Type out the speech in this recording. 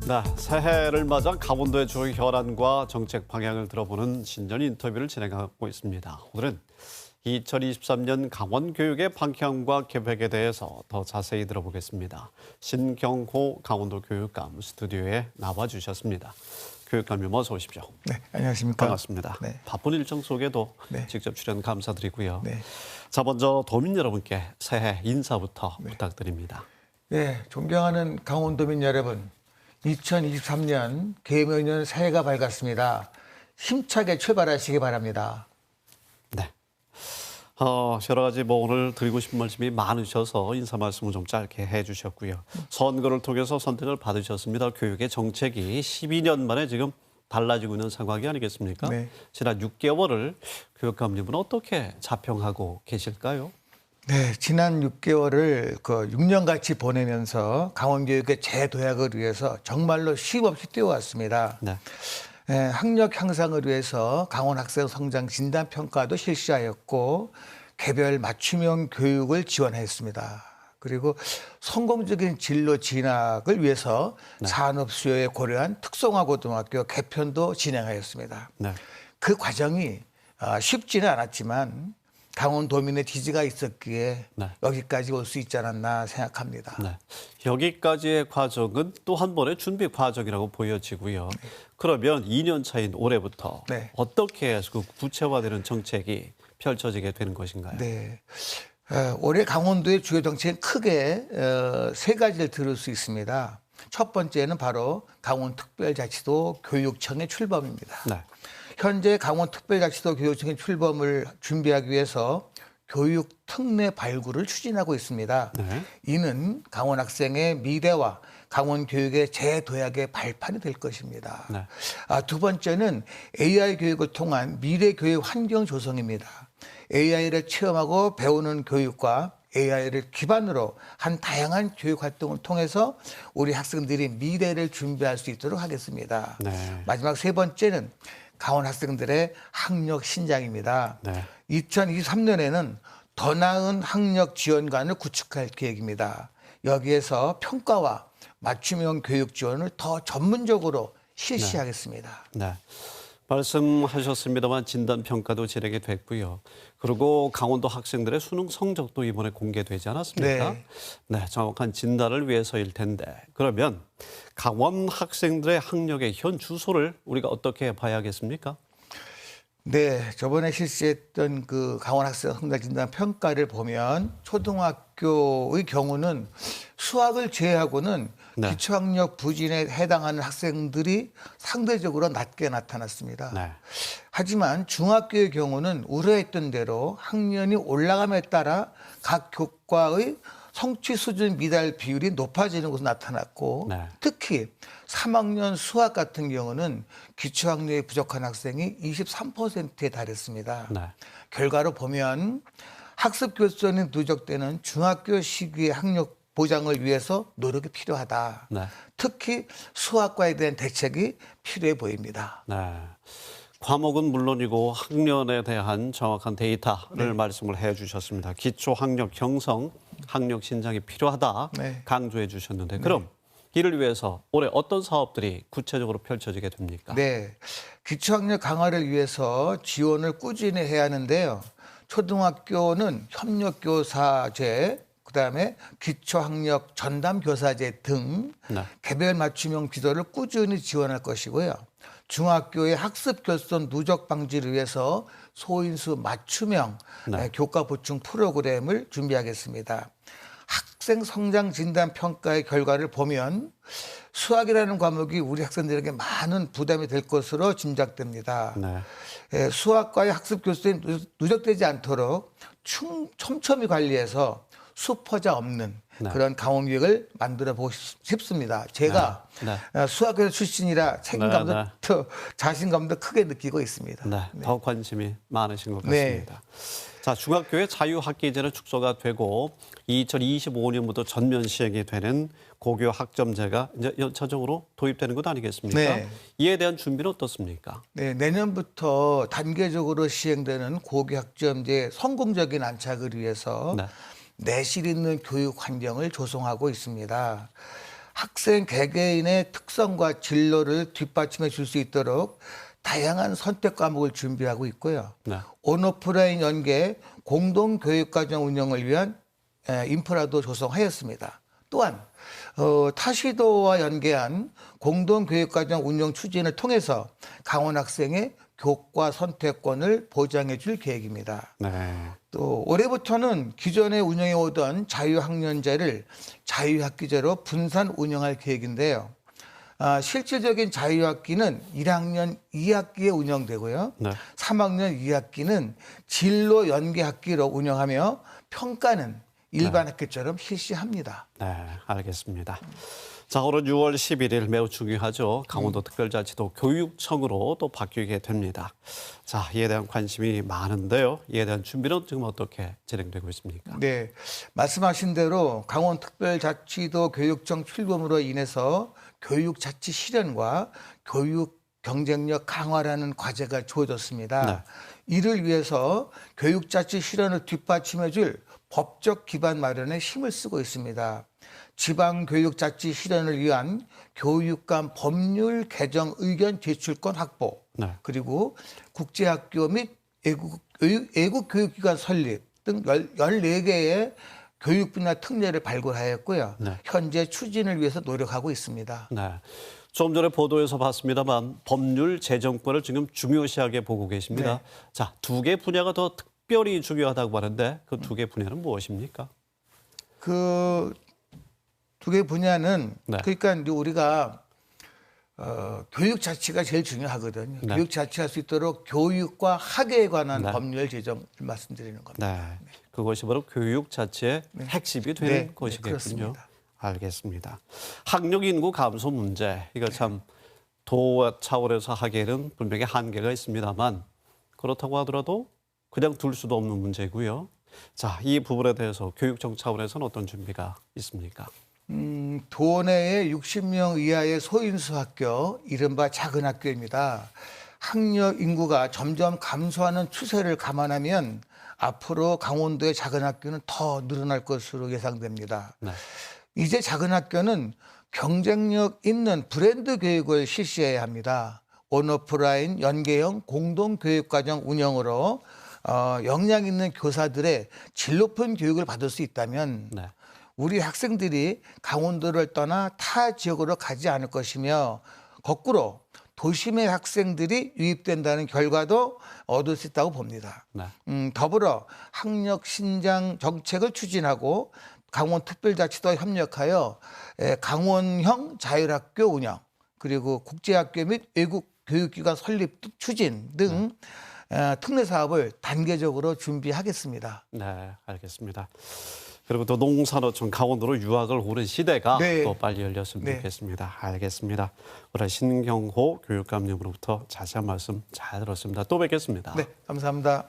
네, 새해를 맞아 강원도의 주요 현안과 정책 방향을 들어보는 신년 인터뷰를 진행하고 있습니다. 오늘은 2023년 강원 교육의 방향과 계획에 대해서 더 자세히 들어보겠습니다. 신경호 강원도 교육감 스튜디오에 나와주셨습니다. 교육감님 어서 오십시오. 네, 안녕하십니까. 반갑습니다. 네. 바쁜 일정 속에도 네. 직접 출연 감사드리고요. 네. 자, 먼저 도민 여러분께 새해 인사부터 부탁드립니다. 네, 존경하는 강원도민 여러분, 2023년 개묘년 새해가 밝았습니다. 힘차게 출발하시기 바랍니다. 네. 여러 가지 오늘 드리고 싶은 말씀이 많으셔서 인사 말씀을 좀 짧게 해주셨고요. 선거를 통해서 선택을 받으셨습니다. 교육의 정책이 12년 만에 지금 달라지고 있는 상황이 아니겠습니까? 네. 지난 6개월을 교육감님은 어떻게 자평하고 계실까요? 네, 지난 6개월을 6년 같이 보내면서 강원교육의 재도약을 위해서 정말로 쉼없이 뛰어왔습니다. 네. 학력 향상을 위해서 강원 학생 성장 진단 평가도 실시하였고 개별 맞춤형 교육을 지원했습니다. 그리고 성공적인 진로 진학을 위해서 산업 수요에 고려한 특성화 고등학교 개편도 진행하였습니다. 네. 그 과정이 쉽지는 않았지만 강원도민의 지지가 있었기에 네. 여기까지 올 수 있지 않았나 생각합니다. 네. 여기까지의 과정은 또 한 번의 준비 과정이라고 보여지고요. 그러면 2년 차인 올해부터 네. 어떻게 해서 그 구체화되는 정책이 펼쳐지게 되는 것인가요? 네. 올해 강원도의 주요 정책은 크게 세 가지를 들을 수 있습니다. 첫 번째는 바로 강원특별자치도 교육청의 출범입니다. 네. 현재 강원특별자치도 교육청의 출범을 준비하기 위해서 교육 특례 발굴을 추진하고 있습니다. 네. 이는 강원 학생의 미래와 강원 교육의 재도약의 발판이 될 것입니다. 네. 두 번째는 AI 교육을 통한 미래 교육 환경 조성입니다. AI를 체험하고 배우는 교육과 AI를 기반으로 한 다양한 교육 활동을 통해서 우리 학생들이 미래를 준비할 수 있도록 하겠습니다. 네. 마지막 세 번째는 강원 학생들의 학력 신장입니다. 네. 2023년에는 더 나은 학력 지원관을 구축할 계획입니다. 여기에서 평가와 맞춤형 교육 지원을 더 전문적으로 실시하겠습니다. 네. 말씀하셨습니다만 진단평가도 진행이 됐고요. 그리고 강원도 학생들의 수능 성적도 이번에 공개되지 않았습니까? 네. 네, 정확한 진단을 위해서일 텐데 그러면 강원 학생들의 학력의 현 주소를 우리가 어떻게 봐야겠습니까? 네, 저번에 실시했던 그 강원 학생 성적 진단 평가를 보면 초등학교의 경우는 수학을 제외하고는 네. 기초학력 부진에 해당하는 학생들이 상대적으로 낮게 나타났습니다. 네. 하지만 중학교의 경우는 우려했던 대로 학년이 올라감에 따라 각 교과의 성취 수준 미달 비율이 높아지는 것으로 나타났고 네. 특히 3학년 수학 같은 경우는 기초학력이 부족한 학생이 23%에 달했습니다. 네. 결과로 보면 학습 교수전이 누적되는 중학교 시기의 학력 보장을 위해서 노력이 필요하다. 네. 특히 수학과에 대한 대책이 필요해 보입니다. 네. 과목은 물론이고 학년에 대한 정확한 데이터를 말씀을 해주셨습니다. 기초 학력 형성, 학력 신장이 필요하다 네. 강조해 주셨는데 그럼 이를 위해서 올해 어떤 사업들이 구체적으로 펼쳐지게 됩니까? 네, 기초학력 강화를 위해서 지원을 꾸준히 해야 하는데요. 초등학교는 협력교사제, 그다음에 기초학력 전담교사제 등 네. 개별 맞춤형 지도를 꾸준히 지원할 것이고요. 중학교의 학습 결손 누적 방지를 위해서 소인수 맞춤형 교과 보충 프로그램을 준비하겠습니다. 학생 성장 진단 평가의 결과를 보면 수학이라는 과목이 우리 학생들에게 많은 부담이 될 것으로 짐작됩니다. 네. 수학과의 학습 교수들이 누적되지 않도록 촘촘히 관리해서 수포자 없는 그런 강원교육을 만들어 보고 싶습니다. 제가 수학교 출신이라 책임감도 더 자신감도 크게 느끼고 있습니다. 네. 더 관심이 많으신 것 같습니다. 자, 중학교의 자유학기제는 축소가 되고 2025년부터 전면 시행이 되는 고교 학점제가 이제 연차적으로 도입되는 것 아니겠습니까? 네. 이에 대한 준비는 어떻습니까? 네, 내년부터 단계적으로 시행되는 고교 학점제 성공적인 안착을 위해서 내실 있는 교육 환경을 조성하고 있습니다. 학생 개개인의 특성과 진로를 뒷받침해 줄 수 있도록 다양한 선택 과목을 준비하고 있고요. 네. 온오프라인 연계 공동교육과정 운영을 위한 인프라도 조성하였습니다. 또한 타시도와 연계한 공동교육과정 운영 추진을 통해서 강원 학생의 교과 선택권을 보장해 줄 계획입니다. 네. 또 올해부터는 기존에 운영해 오던 자유학년제를 자유학기제로 분산 운영할 계획인데요. 실질적인 자유학기는 1학년 2학기에 운영되고요. 네. 3학년 2학기는 진로 연계학기로 운영하며 평가는 일반 학기처럼 실시합니다. 네, 알겠습니다. 자, 오늘 6월 11일 매우 중요하죠. 강원도 특별자치도 교육청으로 또 바뀌게 됩니다. 자, 이에 대한 관심이 많은데요. 이에 대한 준비는 지금 어떻게 진행되고 있습니까? 네, 말씀하신 대로 강원특별자치도 교육청 출범으로 인해서 교육자치 실현과 교육 경쟁력 강화라는 과제가 주어졌습니다. 네. 이를 위해서 교육자치 실현을 뒷받침해 줄 법적 기반 마련에 힘을 쓰고 있습니다. 지방교육자치 실현을 위한 교육감 법률 개정 의견 제출권 확보, 네. 그리고 국제학교 및 애국교육기관 설립 등 14개의 교육 분야 특례를 발굴하였고요. 네. 현재 추진을 위해서 노력하고 있습니다. 네. 좀 전에 보도에서 봤습니다만 법률 제정권을 지금 중요시하게 보고 계십니다. 네. 자, 두 개 분야가 더 특별히 중요하다고 하는데 그 두 개 분야는 무엇입니까? 그 두 개 분야는 네. 그러니까 이제 우리가 교육 자치가 제일 중요하거든요. 네. 교육 자치할 수 있도록 교육과 학에 관한 네. 법률 제정을 말씀드리는 겁니다. 네. 그것이 바로 교육 자체의 핵심이 되는 네, 것이겠군요. 그렇습니다. 알겠습니다. 학령 인구 감소 문제, 이거 참 도 차원에서 하기에는 분명히 한계가 있습니다만 그렇다고 하더라도 그냥 둘 수도 없는 문제고요. 자, 이 부분에 대해서 교육청 차원에서는 어떤 준비가 있습니까? 도내에 60명 이하의 소인수 학교, 이른바 작은 학교입니다. 학령 인구가 점점 감소하는 추세를 감안하면 앞으로 강원도의 작은 학교는 더 늘어날 것으로 예상됩니다. 네. 이제 작은 학교는 경쟁력 있는 브랜드 교육을 실시해야 합니다. 온오프라인 연계형 공동교육과정 운영으로 역량 있는 교사들의 질 높은 교육을 받을 수 있다면 네. 우리 학생들이 강원도를 떠나 타 지역으로 가지 않을 것이며 거꾸로 도심의 학생들이 유입된다는 결과도 얻을 수 있다고 봅니다. 네. 더불어 학력 신장 정책을 추진하고 강원특별자치도와 협력하여 강원형 자율학교 운영, 그리고 국제학교 및 외국 교육기관 설립 추진 등 특례 사업을 단계적으로 준비하겠습니다. 네, 알겠습니다. 그리고 또 농산어촌 강원도로 유학을 오는 시대가 네. 또 빨리 열렸으면 네. 좋겠습니다. 알겠습니다. 오늘 신경호 교육감님으로부터 자세한 말씀 잘 들었습니다. 또 뵙겠습니다. 네, 감사합니다.